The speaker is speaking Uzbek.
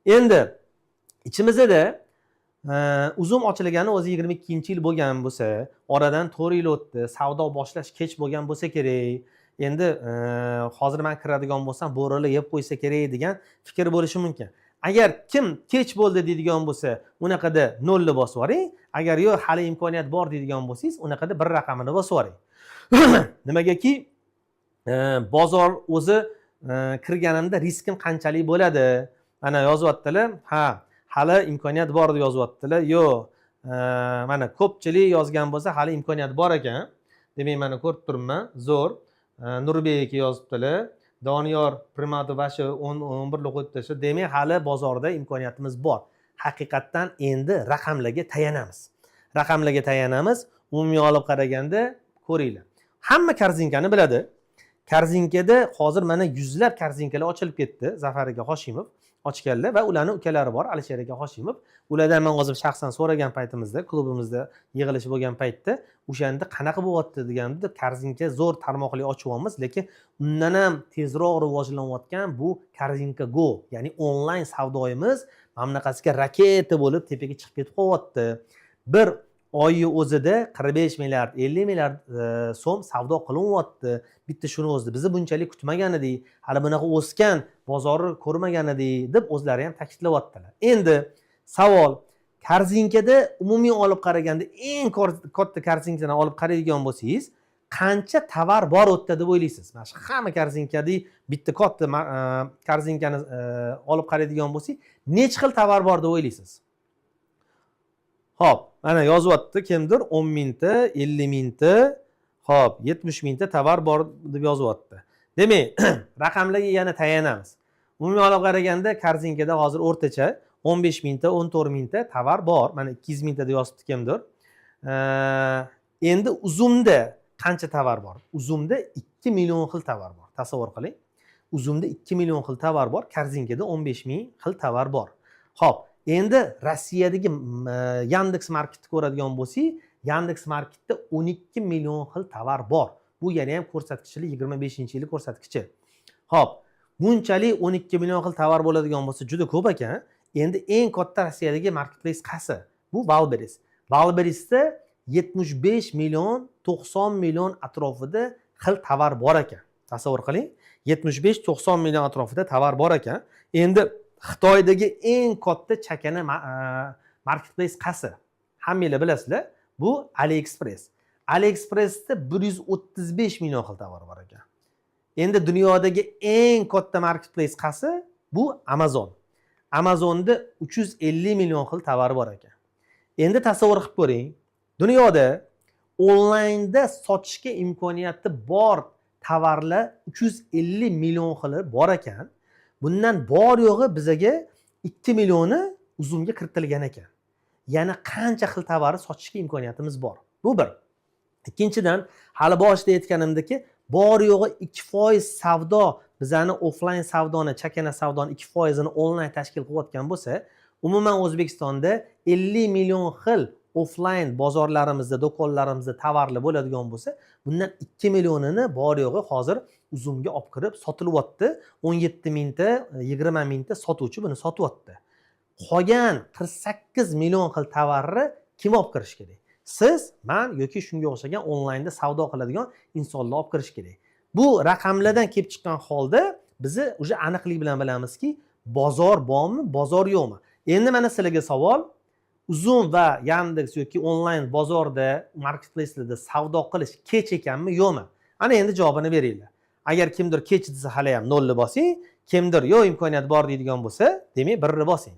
Endi ichimizda uzum ochilgani o'zi 22-yil bo'lgan bo'lsa, oradan 4 yil o'tdi, savdo boshlash kech bo'lgan bo'lsa kerak. Endi hozir men kiradigan bo'lsam, bo'rilar yeb qo'ysa kerak degan fikr bo'lishi mumkin. Agar kim kech bo'ldi deydigan bo'lsa, unaqada 0 ni bosib yuboring. Agar yo'q, hali imkoniyat bor deydigan bo'lsangiz, unaqada 1 raqamini bosib yuboring. Nimagaki bozor o'zi kirganimda riskim qanchalik bo'ladi? Mana yozyaptilar. Ha, hali imkoniyat bor deb yozyaptilar. Yo'q, mana ko'pchilik yozgan bo'lsa, hali imkoniyat bor ekan. Demak, mana ko'rib turibman. Zo'r. Nurbek yozibdilar. Doniyor Primatovashi 11 qo'yib tashladi. Demak, hali bozorda imkoniyatimiz bor. Haqiqatdan endi raqamlarga tayanamiz. Raqamlarga tayanamiz. Umumiy olib qaraganda ko'ringlar. Hamma korzinkani biladi. Korzinkada hozir mana yuzlab korzinkalar ochilib ketdi. Zafar aka Hoshimov ochganlar va ularning ukalari bor, Alisher aka Hoshimov. Ulardan men hozir shaxsan so'ragan paytimizda, klubimizda yig'ilish bo'lgan paytda o'shanda qanaqa bo'lyapti deganda, korzinka zo'r tarmoqli ochyapmiz, lekin undan ham tezroq rivojlanayotgan bu Korzinka Go, ya'ni onlayn savdoyimiz mana bunaqasiga raketa bo'lib tepaga chiqib ketib qolyapti. Bir oyi o'zida 45 milliard, 50 milliard so'm savdo qilinyapti. Bitta shuni o'zida bizni bunchalik kutmagan edik, hali bunaqa o'sgan bozorni ko'rmagan edik deb o'zlari ham ta'kidlayaptilar. Endi savol, korzinkada umumiy olib qaraganda eng katta korzinkani olib qaraydigan bo'lsangiz, qancha tovar bor o'tda deb o'ylaysiz? Mana shu hamma korzinkada bitta katta korzinkani olib qaraydigan bo'lsangiz, necha xil tovar bor deb o'ylaysiz? Hop, mana yozyapti kimdir 10 mingta, 50 mingta, hop, 70 mingta tovar bor deb yozyapti. Demak, raqamlarga yana tayanamiz. Umumiy olib qaraganda korzinkada hozir o'rtacha 15 mingta, 14 mingta tovar bor. Mana 200 mingta deb yozibdi kimdir. Endi uzumda qancha tovar bor? Uzumda 2 million xil tovar bor. Tasavvur qiling. Uzumda 2 million xil tovar bor, korzinkada 15 ming xil tovar bor. Hop, endi Rossiyadagi Yandex Marketni ko'radigan bo'lsak, Yandex Marketda 12 million xil tovar bor. Bu yana ham ko'rsatkichli 25-yil ko'rsatkichi. Hop, bunchalik 12 million xil tovar bo'ladigan bo'lsa juda ko'p ekan. Endi eng katta Rossiyadagi marketplace qaysi? Bu Wildberries. Wildberriesda 75 million, 90 million atrofida xil tovar bor ekan. Tasavvur qiling, 75-90 million atrofida tovar bor ekan. Endi Xitoydagi eng katta chakana marketplace qaysi? Hammanglar bilasizlar, bu AliExpress. AliExpressda 135 million xil tovar bor ekan. Endi dunyodagi eng katta marketplace qaysi? Bu Amazon. Amazonda 350 million xil tovar bor ekan. Endi tasavvur qilib ko'ring, dunyoda onlaynda sotishga imkoniyati bor tovarlar 350 million xili bor ekan. Bundan bor yo'g'i bizaga 2 millioni uzumga kiritilgan ekan. Yana qancha xil tovarni sotishga imkoniyatimiz bor? Bu bir. Ikkinchidan, hali boshida aytganimdeki, bor yo'g'i 2% savdo, bizani offline savdoni, chakana savdoni 2%ni onlayn tashkil qilayotgan bo'lsa, umuman O'zbekistonda 50 million xil offline bozorlarimizda, do'konlarimizda tovarlar bo'ladigan bo'lsa, bundan 2 millionini bor yo'g'i hozir uzumga olib kirib sotilyapti. 17 mingta, 20 mingta sotuvchi buni sotyapti. Qolgan 48 million xil tovarni kim olib kirish kerak? Siz, men yoki shunga o'xshagan onlaynda savdo qiladigan insonlar olib kirish kerak. Bu raqamlardan kelib chiqqan holda bizni o'sha aniqlik bilan bilamizki, bozor bormi, bozor yo'qmi? Endi mana sizlarga savol, uzum va Yandex yoki onlayn bozorda, marketplacelarda savdo qilish kech ekanmi, yo'qmi? Ana endi javobini beringlar. Agar kimdir kech desa hali ham 0 ni bosing, kimdir yo'q imkoniyat bor deydigan bo'lsa, demak 1 ni bosing.